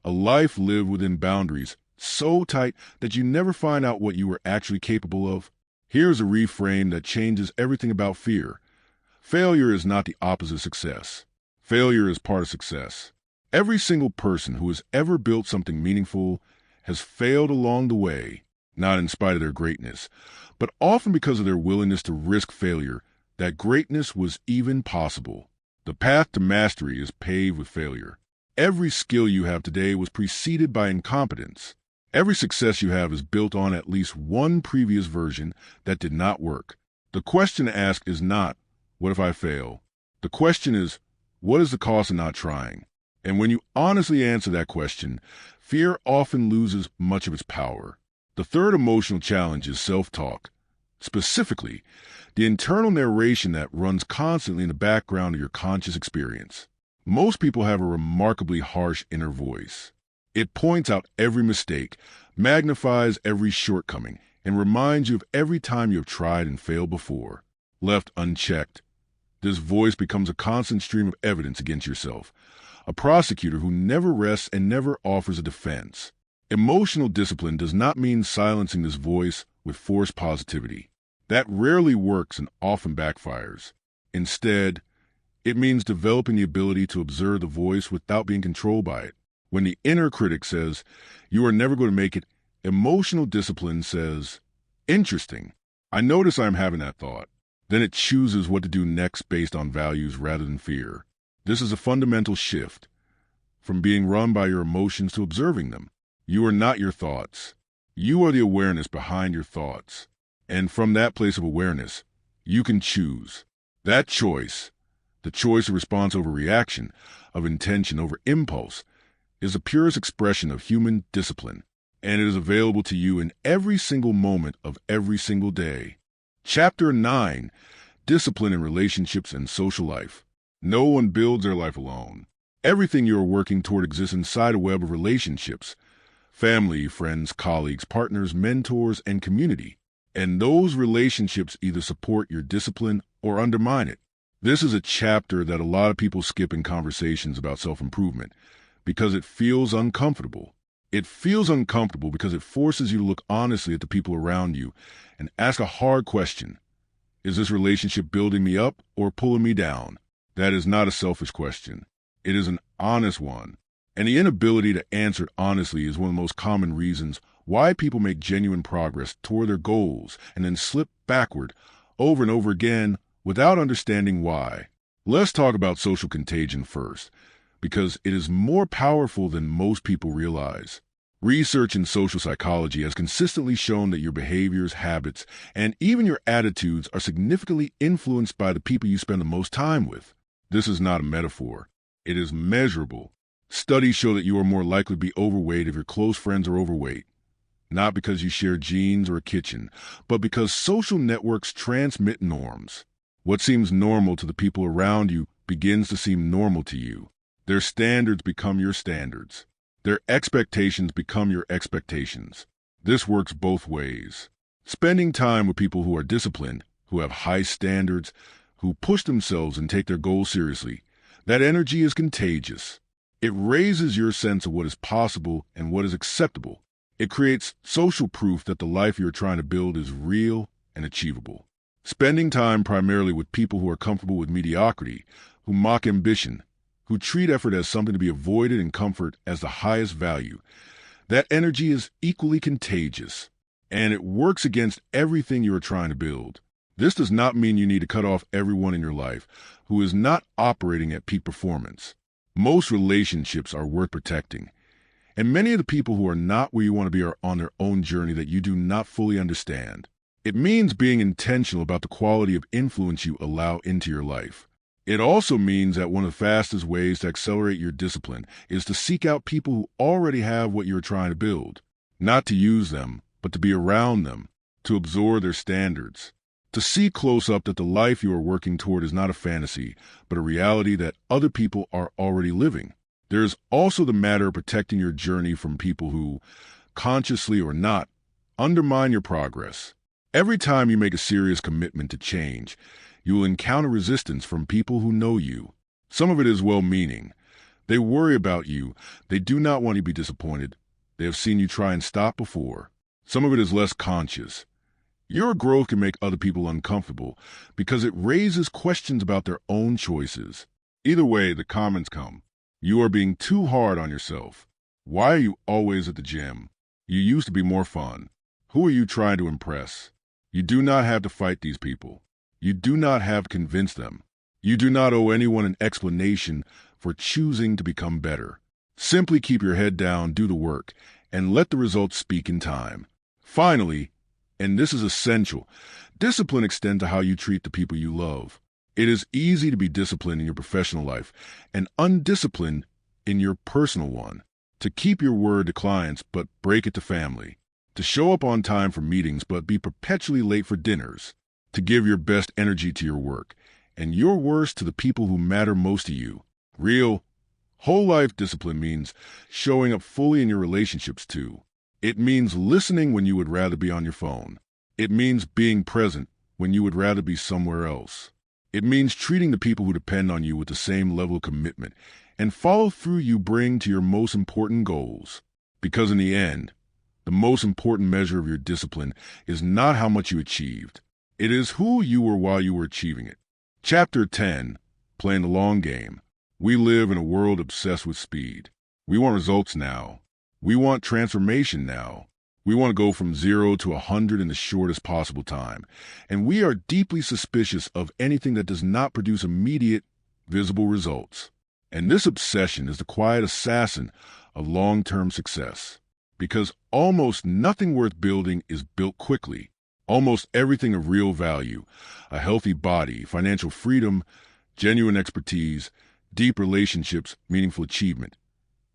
A life lived within boundaries so tight that you never find out what you were actually capable of. Here's a reframe that changes everything about fear. Failure is not the opposite of success. Failure is part of success. Every single person who has ever built something meaningful has failed along the way, not in spite of their greatness, but often because of their willingness to risk failure, that greatness was even possible. The path to mastery is paved with failure. Every skill you have today was preceded by incompetence. Every success you have is built on at least one previous version that did not work. The question to ask is not, what if I fail? The question is, what is the cost of not trying? And when you honestly answer that question, fear often loses much of its power. The third emotional challenge is self-talk. Specifically, the internal narration that runs constantly in the background of your conscious experience. Most people have a remarkably harsh inner voice. It points out every mistake, magnifies every shortcoming, and reminds you of every time you have tried and failed before. Left unchecked, this voice becomes a constant stream of evidence against yourself, a prosecutor who never rests and never offers a defense. Emotional discipline does not mean silencing this voice with forced positivity. That rarely works and often backfires. Instead, it means developing the ability to observe the voice without being controlled by it. When the inner critic says, "You are never going to make it," emotional discipline says, "Interesting. I notice I'm having that thought." Then it chooses what to do next based on values rather than fear. This is a fundamental shift from being run by your emotions to observing them. You are not your thoughts. You are the awareness behind your thoughts. And from that place of awareness, you can choose. That choice, the choice of response over reaction, of intention over impulse, is the purest expression of human discipline, and it is available to you in every single moment of every single day. Chapter 9, Discipline in Relationships and Social Life. No one builds their life alone. Everything you are working toward exists inside a web of relationships: family, friends, colleagues, partners, mentors, and community. And those relationships either support your discipline or undermine it. This is a chapter that a lot of people skip in conversations about self-improvement because it feels uncomfortable. It feels uncomfortable because it forces you to look honestly at the people around you and ask a hard question. Is this relationship building me up or pulling me down? That is not a selfish question. It is an honest one. And the inability to answer it honestly is one of the most common reasons why people make genuine progress toward their goals and then slip backward over and over again without understanding why. Let's talk about social contagion first, because it is more powerful than most people realize. Research in social psychology has consistently shown that your behaviors, habits, and even your attitudes are significantly influenced by the people you spend the most time with. This is not a metaphor. It is measurable. Studies show that you are more likely to be overweight if your close friends are overweight, not because you share genes or a kitchen, but because social networks transmit norms. What seems normal to the people around you begins to seem normal to you. Their standards become your standards. Their expectations become your expectations. This works both ways. Spending time with people who are disciplined, who have high standards, who push themselves and take their goals seriously, that energy is contagious. It raises your sense of what is possible and what is acceptable. It creates social proof that the life you're trying to build is real and achievable. Spending time primarily with people who are comfortable with mediocrity, who mock ambition, who treat effort as something to be avoided and comfort as the highest value, that energy is equally contagious, and it works against everything you are trying to build. This does not mean you need to cut off everyone in your life who is not operating at peak performance. Most relationships are worth protecting, and many of the people who are not where you want to be are on their own journey that you do not fully understand. It means being intentional about the quality of influence you allow into your life. It also means that one of the fastest ways to accelerate your discipline is to seek out people who already have what you're trying to build. Not to use them, but to be around them, to absorb their standards. To see close up that the life you are working toward is not a fantasy, but a reality that other people are already living. There is also the matter of protecting your journey from people who, consciously or not, undermine your progress. Every time you make a serious commitment to change, you will encounter resistance from people who know you. Some of it is well-meaning. They worry about you. They do not want you to be disappointed. They have seen you try and stop before. Some of it is less conscious. Your growth can make other people uncomfortable because it raises questions about their own choices. Either way, the comments come. You are being too hard on yourself. Why are you always at the gym? You used to be more fun. Who are you trying to impress? You do not have to fight these people. You do not have to convince them. You do not owe anyone an explanation for choosing to become better. Simply keep your head down, do the work, and let the results speak in time. Finally, and this is essential, discipline extends to how you treat the people you love. It is easy to be disciplined in your professional life and undisciplined in your personal one. To keep your word to clients but break it to family. To show up on time for meetings but be perpetually late for dinners. To give your best energy to your work and your worst to the people who matter most to you. Real, whole-life discipline means showing up fully in your relationships too. It means listening when you would rather be on your phone. It means being present when you would rather be somewhere else. It means treating the people who depend on you with the same level of commitment and follow through you bring to your most important goals. Because in the end, the most important measure of your discipline is not how much you achieved. It is who you were while you were achieving it. Chapter 10, Playing the Long Game. We live in a world obsessed with speed. We want results now. We want transformation now. We want to go from 0 to 100 in the shortest possible time. And we are deeply suspicious of anything that does not produce immediate, visible results. And this obsession is the quiet assassin of long-term success. Because almost nothing worth building is built quickly. Almost everything of real value, a healthy body, financial freedom, genuine expertise, deep relationships, meaningful achievement,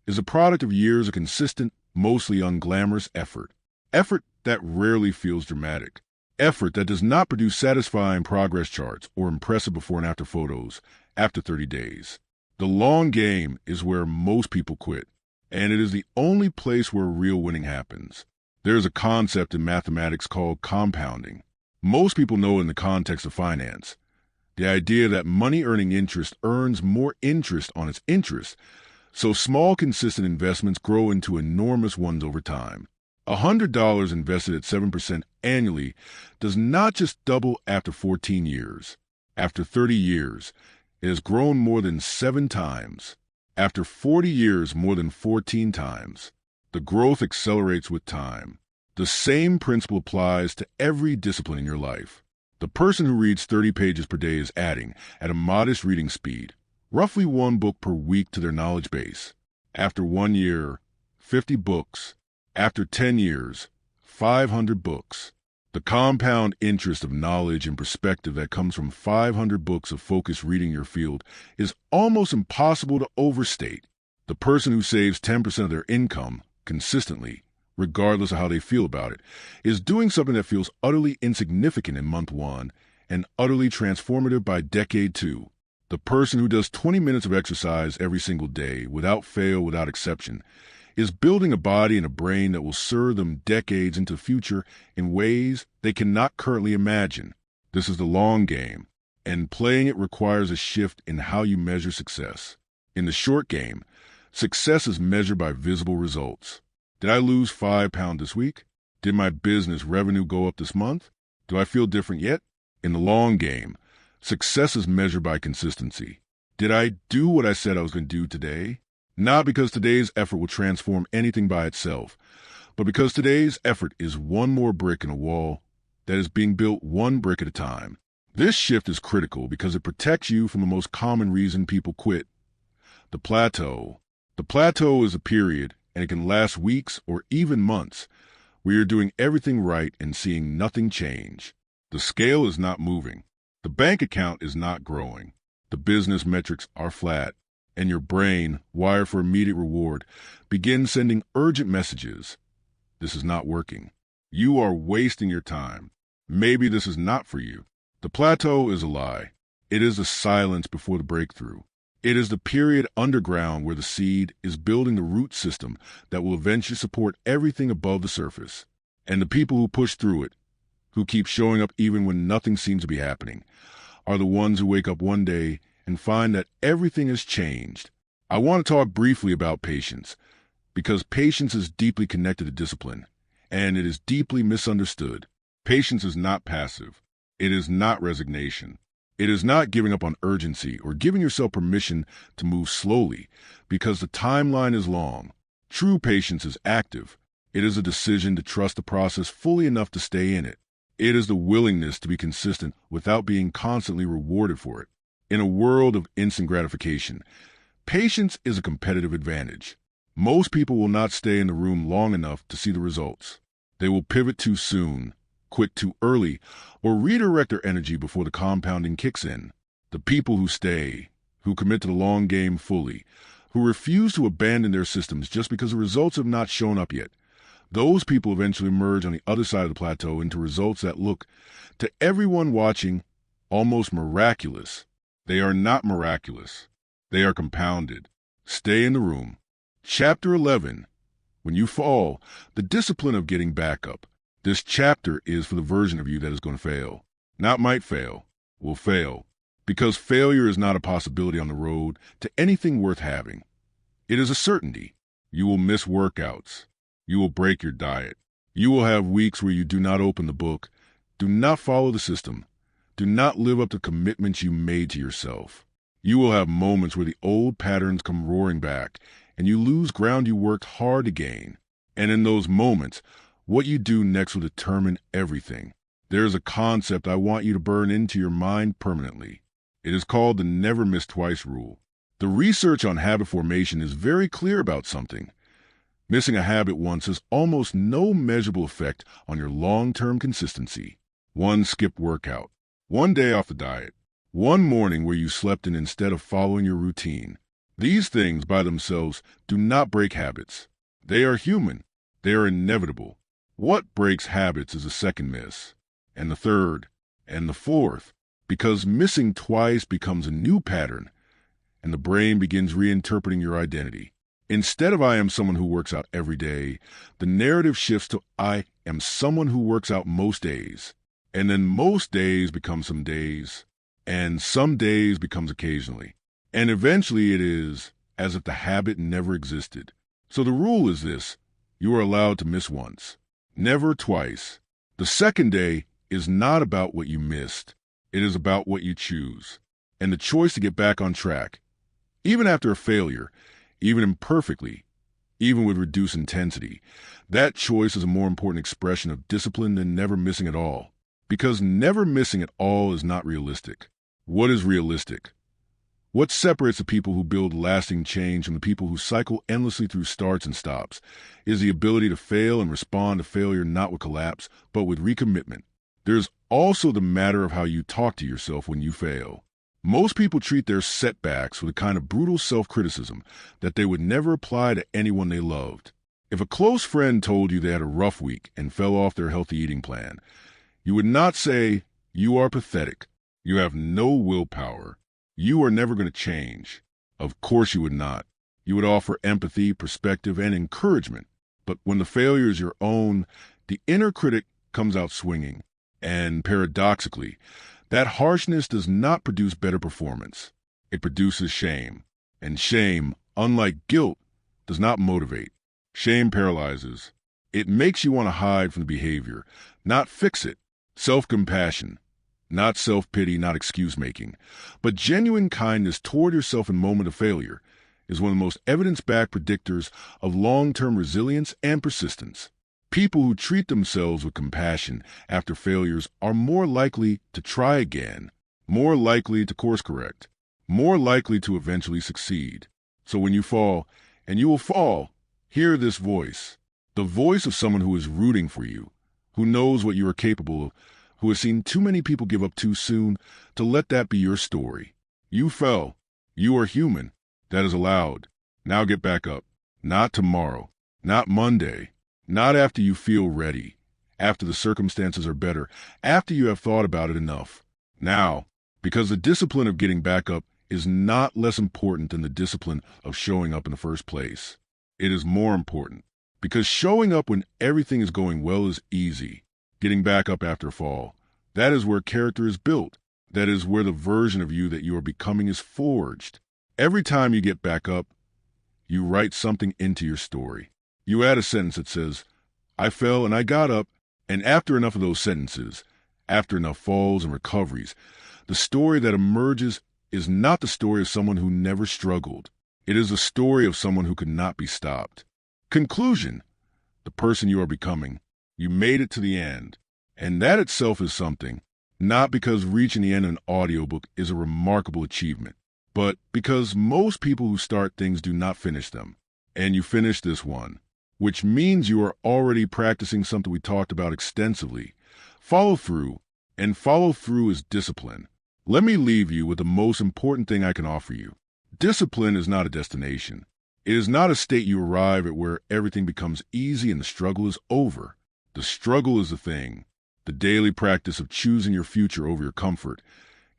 is a product of years of consistent, mostly unglamorous effort. Effort that rarely feels dramatic. Effort that does not produce satisfying progress charts or impressive before and after photos after 30 days. The long game is where most people quit, and it is the only place where real winning happens. There is a concept in mathematics called compounding. Most people know it in the context of finance. The idea that money earning interest earns more interest on its interest, so small consistent investments grow into enormous ones over time. $100 invested at 7% annually does not just double after 14 years. After 30 years, it has grown more than 7 times. After 40 years, more than 14 times. The growth accelerates with time. The same principle applies to every discipline in your life. The person who reads 30 pages per day is adding, at a modest reading speed, roughly 1 book per week to their knowledge base. After 1 year, 50 books. After 10 years, 500 books. The compound interest of knowledge and perspective that comes from 500 books of focused reading in your field is almost impossible to overstate. The person who saves 10% of their income consistently, regardless of how they feel about it, is doing something that feels utterly insignificant in month 1 and utterly transformative by decade 2. The person who does 20 minutes of exercise every single day, without fail, without exception, is building a body and a brain that will serve them decades into the future in ways they cannot currently imagine. This is the long game, and playing it requires a shift in how you measure success. In the short game, success is measured by visible results. Did I lose 5 pounds this week? Did my business revenue go up this month? Do I feel different yet? In the long game, success is measured by consistency. Did I do what I said I was going to do today? Not because today's effort will transform anything by itself, but because today's effort is one more brick in a wall that is being built one brick at a time. This shift is critical because it protects you from the most common reason people quit: the plateau. The plateau is a period, and it can last weeks or even months, where you're doing everything right and seeing nothing change. The scale is not moving. The bank account is not growing. The business metrics are flat. And your brain, wired for immediate reward, begins sending urgent messages. This is not working. You are wasting your time. Maybe this is not for you. The plateau is a lie. It is the silence before the breakthrough. It is the period underground where the seed is building the root system that will eventually support everything above the surface. And the people who push through it, who keep showing up even when nothing seems to be happening, are the ones who wake up one day and find that everything has changed. I want to talk briefly about patience, because patience is deeply connected to discipline, and it is deeply misunderstood. Patience is not passive. It is not resignation. It is not giving up on urgency or giving yourself permission to move slowly because the timeline is long. True patience is active. It is a decision to trust the process fully enough to stay in it. It is the willingness to be consistent without being constantly rewarded for it. In a world of instant gratification, patience is a competitive advantage. Most people will not stay in the room long enough to see the results. They will pivot too soon, quit too early, or redirect their energy before the compounding kicks in. The people who stay, who commit to the long game fully, who refuse to abandon their systems just because the results have not shown up yet, those people eventually emerge on the other side of the plateau into results that look, to everyone watching, almost miraculous. They are not miraculous. They are compounded. Stay in the room. Chapter 11. When you fall, the discipline of getting back up. This chapter is for the version of you that is going to fail. Not might fail, will fail. Because failure is not a possibility on the road to anything worth having. It is a certainty. You will miss workouts. You will break your diet. You will have weeks where you do not open the book, do not follow the system, do not live up to commitments you made to yourself. You will have moments where the old patterns come roaring back, and you lose ground you worked hard to gain. And in those moments, what you do next will determine everything. There is a concept I want you to burn into your mind permanently. It is called the never miss twice rule. The research on habit formation is very clear about something. Missing a habit once has almost no measurable effect on your long-term consistency. One skipped workout, one day off the diet, one morning where you slept in instead of following your routine. These things by themselves do not break habits. They are human. They are inevitable. What breaks habits is a second miss, and the third, and the fourth, because missing twice becomes a new pattern, and the brain begins reinterpreting your identity. Instead of I am someone who works out every day, the narrative shifts to I am someone who works out most days. And then most days become some days, and some days becomes occasionally. And eventually it is as if the habit never existed. So the rule is this: you are allowed to miss once, never twice. The second day is not about what you missed. It is about what you choose, and the choice to get back on track. Even after a failure, even imperfectly, even with reduced intensity, that choice is a more important expression of discipline than never missing at all. Because never missing at all is not realistic. What is realistic? What separates the people who build lasting change from the people who cycle endlessly through starts and stops is the ability to fail and respond to failure not with collapse, but with recommitment. There's also the matter of how you talk to yourself when you fail. Most people treat their setbacks with a kind of brutal self-criticism that they would never apply to anyone they loved. If a close friend told you they had a rough week and fell off their healthy eating plan, you would not say, "You are pathetic. You have no willpower. You are never going to change." Of course you would not. You would offer empathy, perspective, and encouragement. But when the failure is your own, the inner critic comes out swinging. And paradoxically, that harshness does not produce better performance. It produces shame. And shame, unlike guilt, does not motivate. Shame paralyzes. It makes you want to hide from the behavior, not fix it. Self-compassion, not self-pity, not excuse-making, but genuine kindness toward yourself in moment of failure is one of the most evidence-backed predictors of long-term resilience and persistence. People who treat themselves with compassion after failures are more likely to try again, more likely to course correct, more likely to eventually succeed. So when you fall, and you will fall, hear this voice, the voice of someone who is rooting for you, who knows what you are capable of, who has seen too many people give up too soon to let that be your story. You fell. You are human. That is allowed. Now get back up. Not tomorrow. Not Monday. Not after you feel ready. After the circumstances are better. After you have thought about it enough. Now, because the discipline of getting back up is not less important than the discipline of showing up in the first place. It is more important. Because showing up when everything is going well is easy. Getting back up after a fall, that is where character is built. That is where the version of you that you are becoming is forged. Every time you get back up, you write something into your story. You add a sentence that says, "I fell and I got up," and after enough of those sentences, after enough falls and recoveries, the story that emerges is not the story of someone who never struggled. It is the story of someone who could not be stopped. Conclusion: the person you are becoming. You made it to the end. And that itself is something, not because reaching the end of an audiobook is a remarkable achievement, but because most people who start things do not finish them. And you finished this one, which means you are already practicing something we talked about extensively. Follow through, and follow through is discipline. Let me leave you with the most important thing I can offer you. Discipline is not a destination. It is not a state you arrive at where everything becomes easy and the struggle is over. The struggle is the thing, the daily practice of choosing your future over your comfort,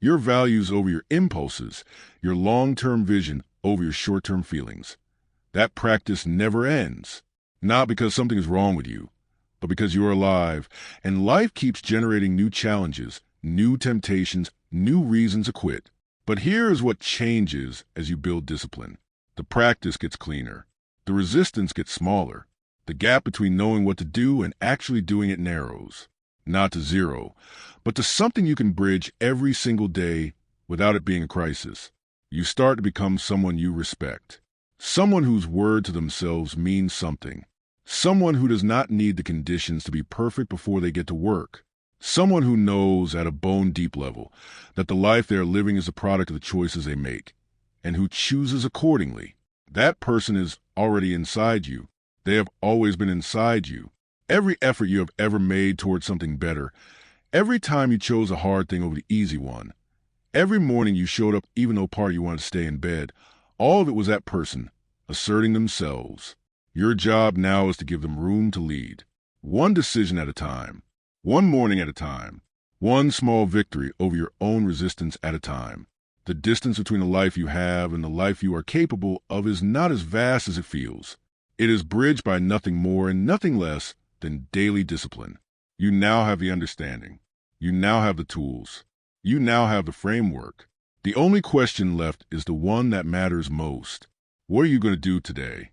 your values over your impulses, your long-term vision over your short-term feelings. That practice never ends, not because something is wrong with you, but because you are alive, and life keeps generating new challenges, new temptations, new reasons to quit. But here is what changes as you build discipline. The practice gets cleaner. The resistance gets smaller. The gap between knowing what to do and actually doing it narrows. Not to zero, but to something you can bridge every single day without it being a crisis. You start to become someone you respect. Someone whose word to themselves means something. Someone who does not need the conditions to be perfect before they get to work. Someone who knows at a bone-deep level that the life they are living is a product of the choices they make, and who chooses accordingly. That person is already inside you. They have always been inside you. Every effort you have ever made towards something better, every time you chose a hard thing over the easy one, every morning you showed up even though part of you wanted to stay in bed, all of it was that person asserting themselves. Your job now is to give them room to lead. One decision at a time. One morning at a time. One small victory over your own resistance at a time. The distance between the life you have and the life you are capable of is not as vast as it feels. It is bridged by nothing more and nothing less than daily discipline. You now have the understanding. You now have the tools. You now have the framework. The only question left is the one that matters most. What are you going to do today?